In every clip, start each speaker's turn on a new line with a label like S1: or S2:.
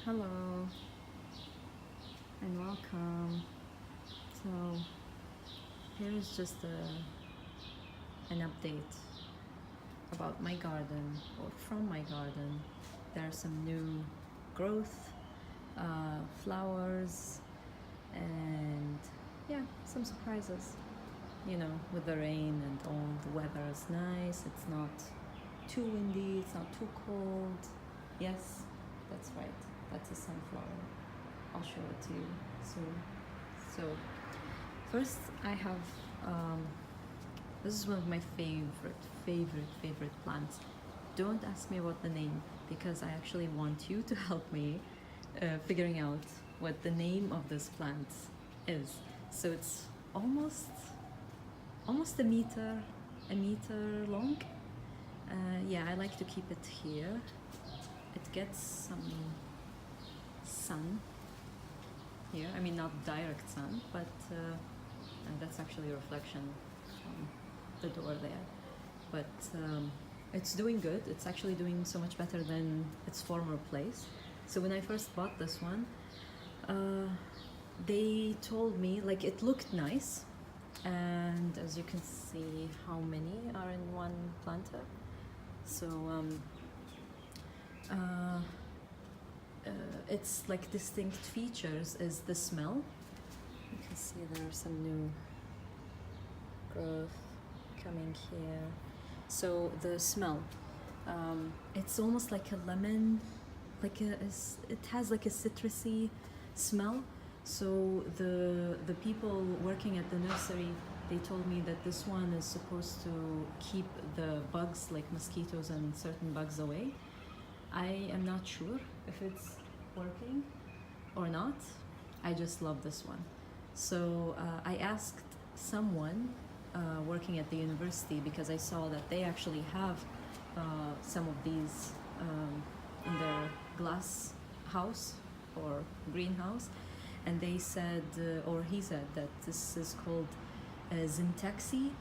S1: Hello and welcome. So, here is just an update about my garden or from my garden. There are some new growth, flowers, and yeah, some surprises. With the rain and all, the weather is nice. It's not too windy, it's not too cold. Yes, that's right. That's a sunflower. I'll show it to you soon. So, first I have this is one of my favorite plants. Don't ask me about the name because I actually want you to help me figuring out what the name of this plant is. So it's almost a meter long. Yeah, I like to keep it here. It gets some sun here. I mean, not direct sun, but and that's actually a reflection from the door there. But it's doing good. It's actually doing so much better than its former place. So when I first bought this one, they told me like it looked nice, and as you can see, how many are in one planter. So it's like distinct features is the smell. You can see there are some new growth coming here. So the smell, it's almost like a lemon, it has like a citrusy smell. So the people working at the nursery, they told me that this one is supposed to keep the bugs like mosquitoes and certain bugs away. I am not sure if it's working or not. I just love this one. So I asked someone working at the university because I saw that they actually have some of these in their glass house or greenhouse, and they said, or he said, that this is called Zintaxi.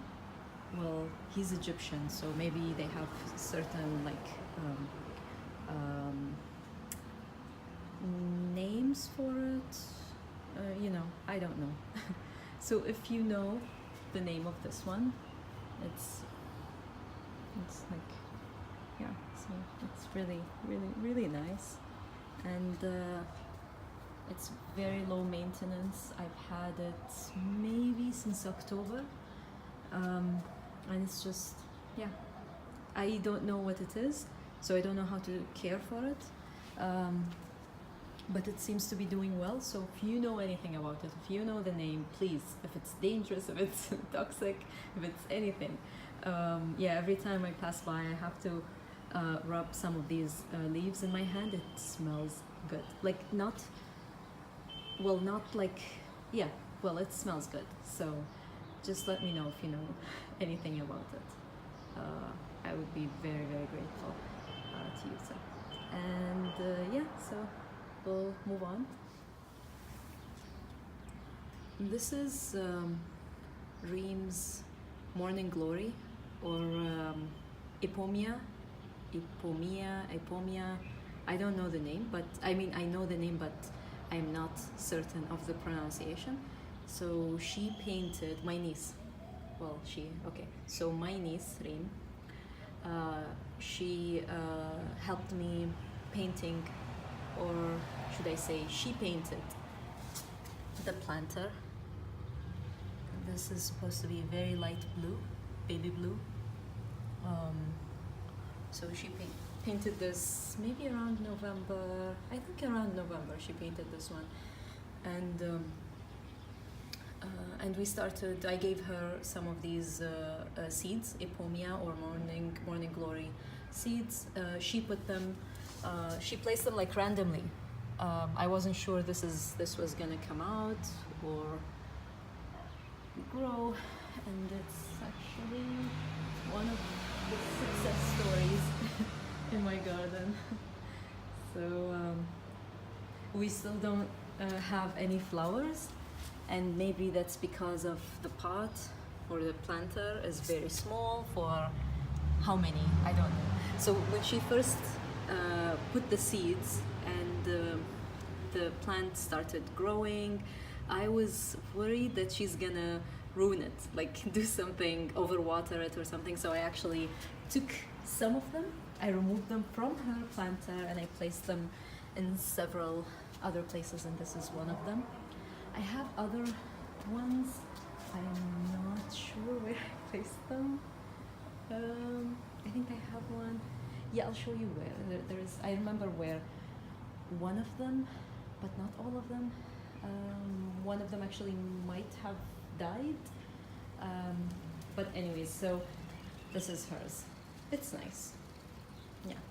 S1: Well, he's Egyptian, so maybe they have certain names for it. I don't know. So if you know the name of this one, it's like, yeah, so it's really nice, and it's very low maintenance. I've had it maybe since October, and it's just, yeah, I don't know what it is, so I don't know how to care for it, but it seems to be doing well. So if you know anything about it, if you know the name, please, if it's dangerous, if it's toxic, if it's anything, yeah, every time I pass by I have to rub some of these leaves in my hand. It smells good, like not like, yeah, well, it smells good. So just let me know if you know anything about it. I would be very grateful to use it. And yeah, so we'll move on. This is Reem's Morning Glory, or Ipomia. I don't know the name, but I mean, I know the name, but I'm not certain of the pronunciation. So she painted, my niece, so my niece, Reem, she helped me painting, or should I say she painted the planter. This is supposed to be very light blue, baby blue. So she painted this maybe around November. I think around November she painted this one, and we started. I gave her some of these seeds, Ipomia or Morning Glory seeds. She put them. She placed them like randomly. I wasn't sure this was gonna come out or grow, and it's actually one of the success stories in my garden. So we still don't have any flowers, and maybe that's because of the pot or the planter is very small for how many, I don't know. So when she first put the seeds and the plant started growing, I was worried that she's gonna ruin it, like do something, overwater it or something. So I actually took some of them, I removed them from her planter, and I placed them in several other places, and this is one of them. I have other ones. I'm not sure where I placed them. I think I have one. Yeah, I'll show you where. There's. I remember where. One of them, but not all of them. One of them actually might have died. But anyways, so this is hers. It's nice. Yeah,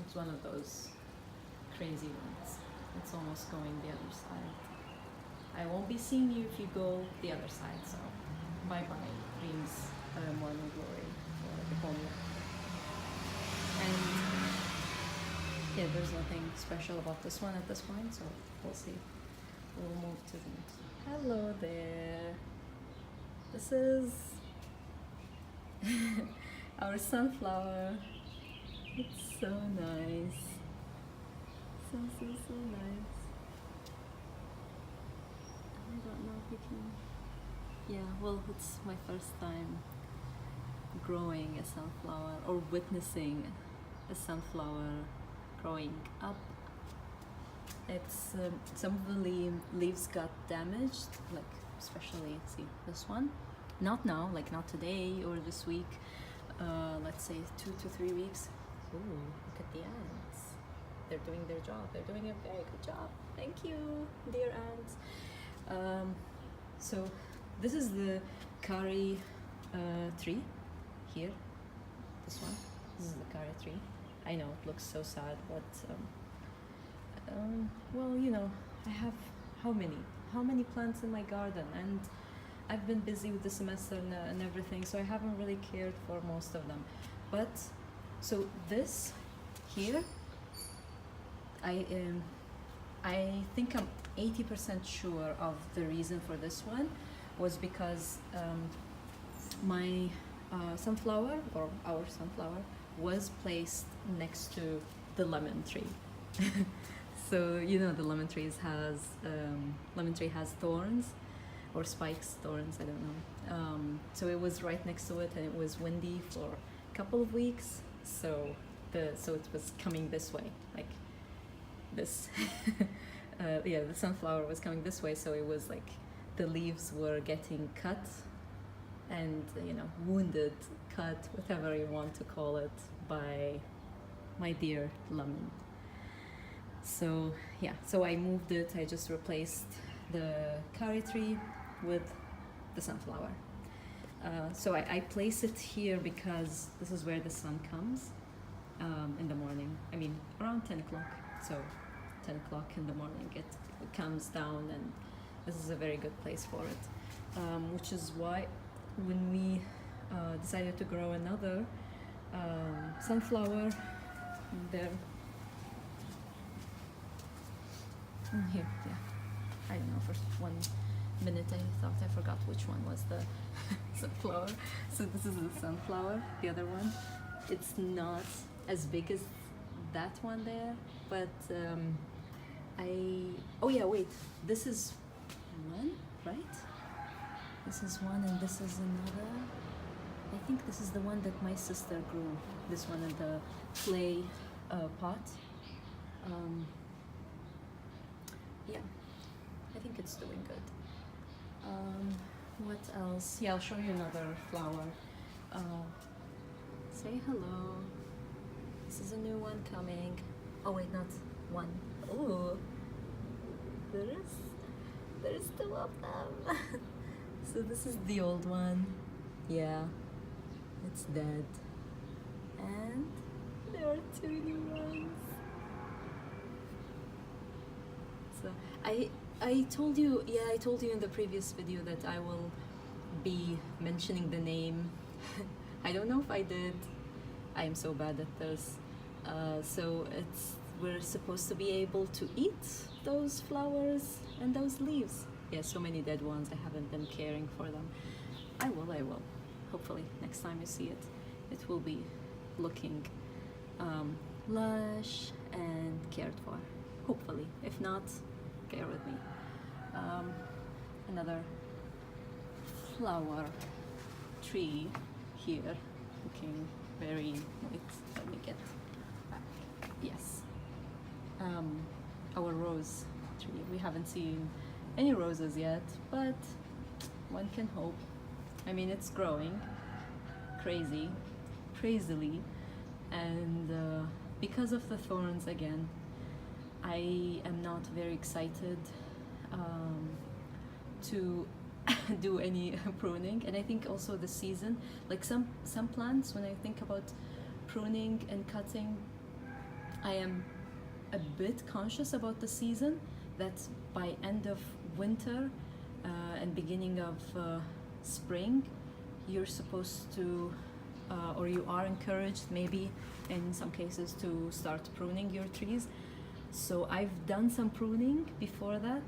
S1: it's one of those crazy ones. It's almost going the other side. I won't be seeing you if you go the other side, so bye bye, dreams, morning glory, or the home. And yeah, there's nothing special about this one at this point, so we'll see. We'll move to the next. Hello there. This is our sunflower. It's so nice. So nice. I don't know if we can. Yeah, well, it's my first time growing a sunflower or witnessing a sunflower growing up. It's some of the leaves got damaged, like especially see this one. Not now, like not today or this week. Let's say 2 to 3 weeks. Ooh, look at the ants. They're doing their job. They're doing a very good job. Thank you, dear ants. So this is the curry tree here. This one. This is the curry tree. I know it looks so sad, but well, you know, I have how many plants in my garden, and I've been busy with the semester and everything, so I haven't really cared for most of them. But so this here, I think I'm 80% sure of the reason for this one was because my sunflower, or our sunflower, was placed next to the lemon tree. So you know the lemon tree has thorns or spikes, thorns, I don't know. So it was right next to it, and it was windy for a couple of weeks. So it was coming this way, like this. Yeah, the sunflower was coming this way, so it was like the leaves were getting cut and, you know, wounded, cut, whatever you want to call it, by my dear lemon. So yeah, so I moved it. I just replaced the curry tree with the sunflower. So I place it here because this is where the sun comes in the morning. I mean, around 10 o'clock. So 10 o'clock in the morning it comes down, and this is a very good place for it. Which is why when we decided to grow another sunflower there, here, yeah, I don't know, for 1 minute I thought I forgot which one was the sunflower. So this is the sunflower, the other one. It's not as big as that one there, but oh yeah, wait, this is one, right? This is one and this is another. I think this is the one that my sister grew, this one in the clay pot. Yeah, I think it's doing good. What else? Yeah, I'll show you another flower. Say hello. This is a new one coming. Oh wait, not one. Oh, there's 2 of them. So this is the old one. Yeah, it's dead. And there are 2 new ones. So I told you, yeah, I told you in the previous video that I will be mentioning the name. I don't know if I did. I am so bad at this. So we're supposed to be able to eat those flowers and those leaves. Yeah, so many dead ones. I haven't been caring for them. I will. Hopefully next time you see it, it will be looking lush and cared for. hopefully. If not, bear with me. Another flower tree here, looking very, wait, let me get back. Yes, our rose tree. We haven't seen any roses yet, but one can hope. I mean, it's growing crazily, and because of the thorns again, I am not very excited to do any pruning. And I think also the season, like some plants, when I think about pruning and cutting, I am a bit conscious about the season, that by end of winter and beginning of spring, you're supposed to or you are encouraged, maybe in some cases, to start pruning your trees. So I've done some pruning before that,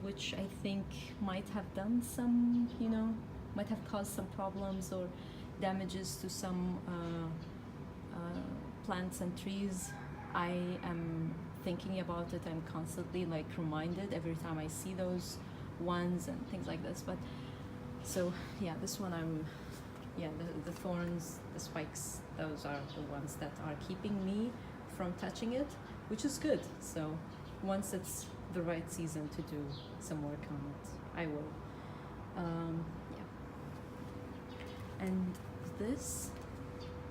S1: which I think might have done some, might have caused some problems or damages to some plants and trees. I am thinking about it. I'm constantly like reminded every time I see those ones and things like this. But so yeah, this one the thorns, the spikes, those are the ones that are keeping me from touching it, which is good. So once it's the right season to do some work on it, I will. And this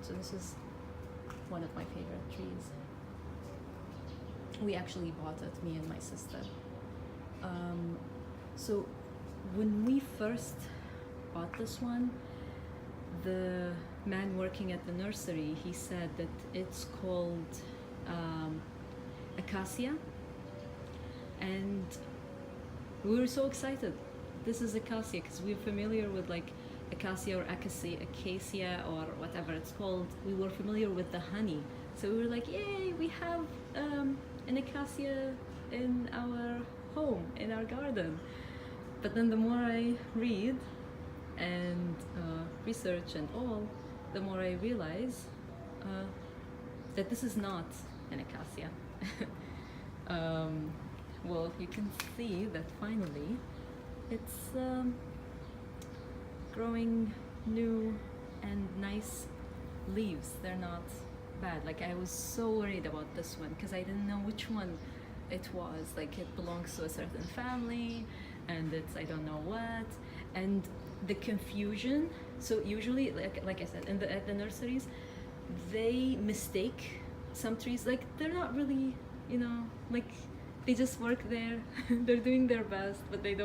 S1: is one of my favorite trees. We actually bought it, me and my sister. So when we first bought this one, the man working at the nursery, he said that it's called acacia, and we were so excited. This is acacia because we're familiar with like acacia or acacia or whatever it's called. We were familiar with the honey, so we were like, yay, we have an acacia in our home, in our garden. But then the more I read and research and all, the more I realize that this is not an acacia. Well, you can see that finally it's growing new and nice leaves. They're not bad. Like, I was so worried about this one because I didn't know which one it was. Like, it belongs to a certain family and it's I don't know what, and the confusion. So usually, like I said, at the nurseries, they mistake some trees. Like, they're not really, like, they just work there. They're doing their best, but they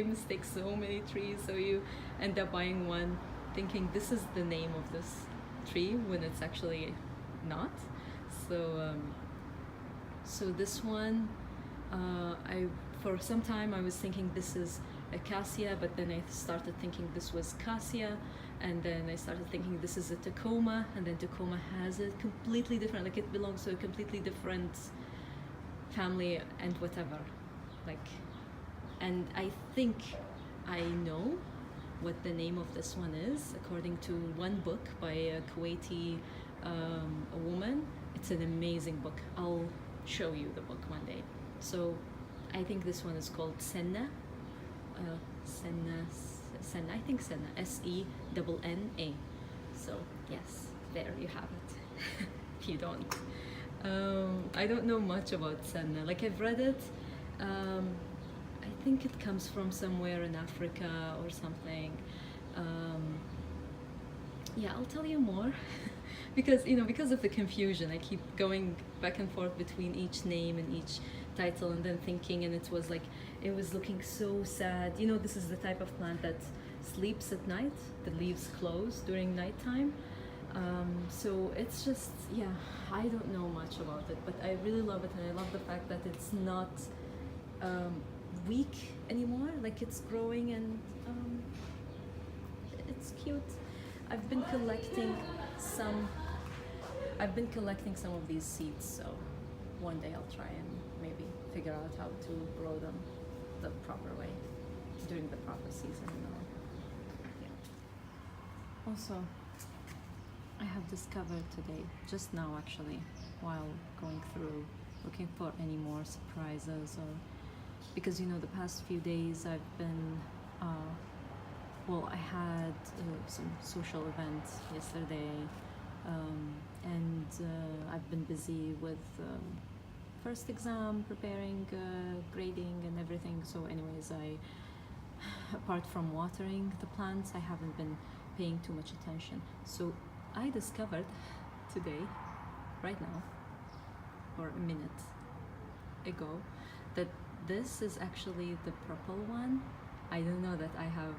S1: mistake so many trees. So you end up buying one thinking this is the name of this tree when it's actually not. So so this one, for some time I was thinking this is acacia, but then I started thinking this was cassia, and then I started thinking this is a Tacoma, and then Tacoma has a completely different, like, it belongs to a completely different family and whatever, like, and I think I know what the name of this one is according to one book by a Kuwaiti a woman. It's an amazing book. I'll show you the book one day. So I think this one is called Senna. Senna, I think Senna, Senna. So yes, there you have it. If you don't. I don't know much about Senna. Like, I've read it. I think it comes from somewhere in Africa or something. Yeah, I'll tell you more. because of the confusion, I keep going back and forth between each name and each title, and then thinking, and it was looking so sad. This is the type of plant that sleeps at night. The leaves close during nighttime. So it's just, yeah, I don't know much about it, but I really love it, and I love the fact that it's not weak anymore. Like, it's growing, and it's cute. I've been collecting some of these seeds, so one day I'll try and maybe figure out how to grow them the proper way during the proper season and all. Yeah. Also, I have discovered today, just now actually, while going through looking for any more surprises, or because you know the past few days I've been well, I had some social events yesterday, and I've been busy with first exam preparing, grading and everything. So anyways, apart from watering the plants, I haven't been paying too much attention. So I discovered today, right now, or a minute ago, that this is actually the purple one. I didn't know that I have,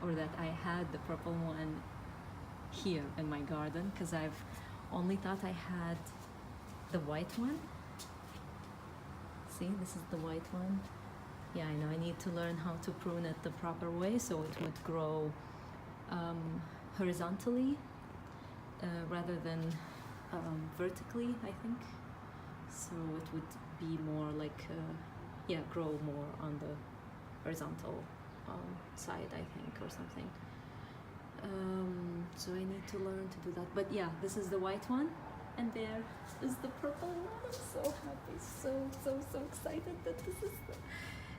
S1: or that I had the purple one here in my garden, because I've only thought I had the white one. See, this is the white one. Yeah, I know I need to learn how to prune it the proper way so it would grow horizontally rather than vertically, I think. So it would be more like, yeah, grow more on the horizontal side, I think, or something. So I need to learn to do that. But yeah, this is the white one, and there is the purple one. I'm so happy, so excited that this is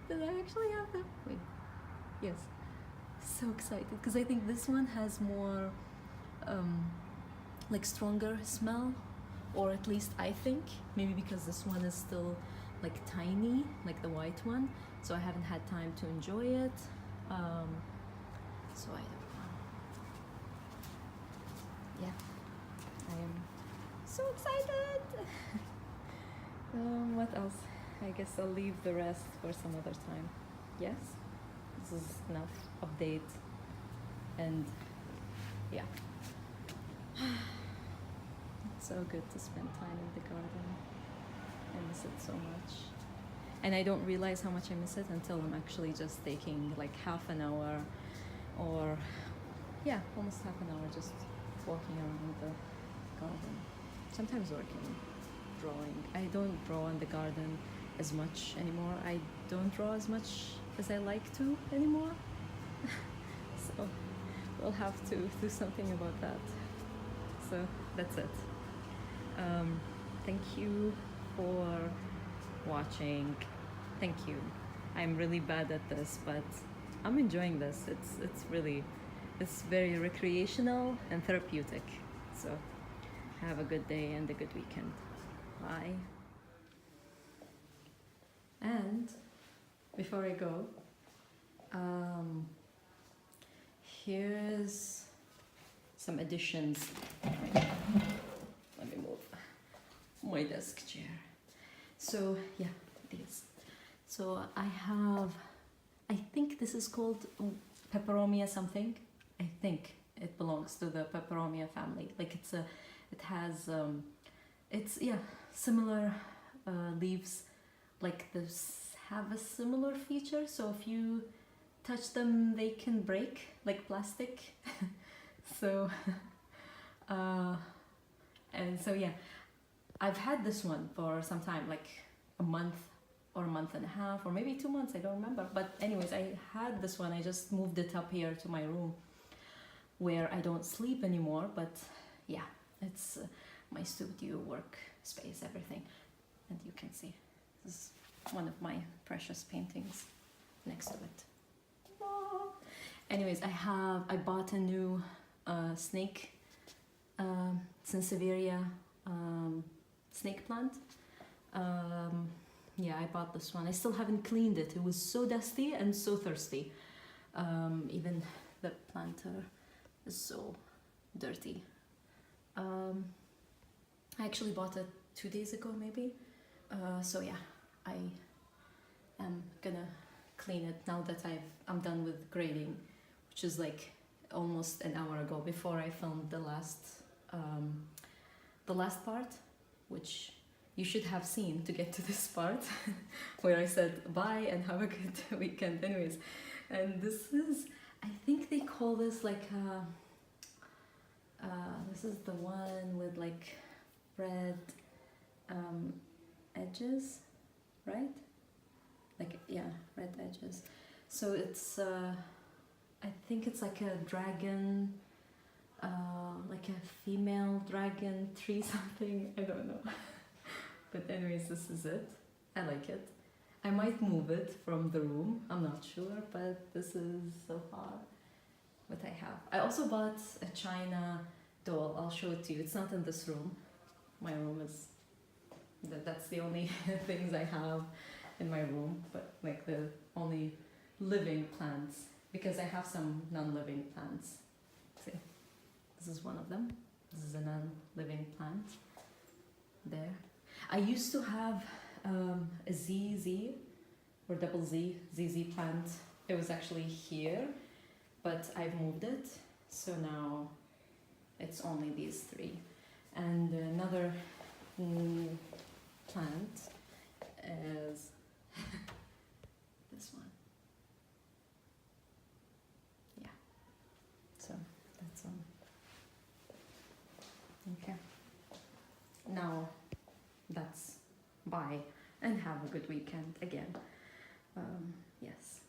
S1: that I actually have that. Wait, yes, so excited because I think this one has more like stronger smell, or at least I think, maybe because this one is still like tiny, like the white one, so I haven't had time to enjoy it. So I don't know. Yeah, I am so excited. What else? I guess I'll leave the rest for some other time. Yes, this is enough update, and yeah. It's so good to spend time in the garden. I miss it so much. And I don't realize how much I miss it until I'm actually just taking like half an hour, or yeah, almost half an hour just walking around the garden. Sometimes working, drawing. I don't draw in the garden as much anymore. I don't draw as much as I like to anymore. So we'll have to do something about that. So that's it. Thank you for watching. Thank you. I'm really bad at this, but I'm enjoying this. It's very recreational and therapeutic. So have a good day and a good weekend. Bye. And before I go, here's some additions. Let me move my desk chair. So yeah, these. So I think this is called Peperomia something. I think it belongs to the Peperomia family. Like it has similar leaves. Like this have a similar feature. So if you touch them, they can break like plastic. So and so yeah, I've had this one for some time, like a month or a month and a half, or maybe 2 months, I don't remember. But anyways, I had this one. I just moved it up here to my room where I don't sleep anymore, but yeah, it's my studio, work space, everything. And you can see this is one of my precious paintings next to it. Anyways, I bought a new snake, Sansevieria snake plant. Yeah, I bought this one. I still haven't cleaned it. It was so dusty and so thirsty. Even the planter is so dirty. I actually bought it 2 days ago, maybe. So yeah, I am gonna clean it now that I'm done with grading, which is like almost an hour ago, before I filmed the last part, which you should have seen to get to this part where I said bye and have a good weekend. Anyways, and this is, I think they call this like this is the one with like red edges, right? Like, yeah, red edges. So it's I think it's like a dragon, like a female dragon tree something, I don't know. But anyways, this is it. I like it. I might move it from the room, I'm not sure, but this is so far what I have. I also bought a China doll. I'll show it to you. It's not in this room. My room is that's the only things I have in my room, but like the only living plants, because I have some non-living plants. See, this is one of them. This is a non-living plant. There. I used to have a ZZ or double Z, ZZ plant. It was actually here, but I've moved it, so now it's only these three. And another plant is this one. Yeah, so that's okay. Now that's bye and have a good weekend again. Yes.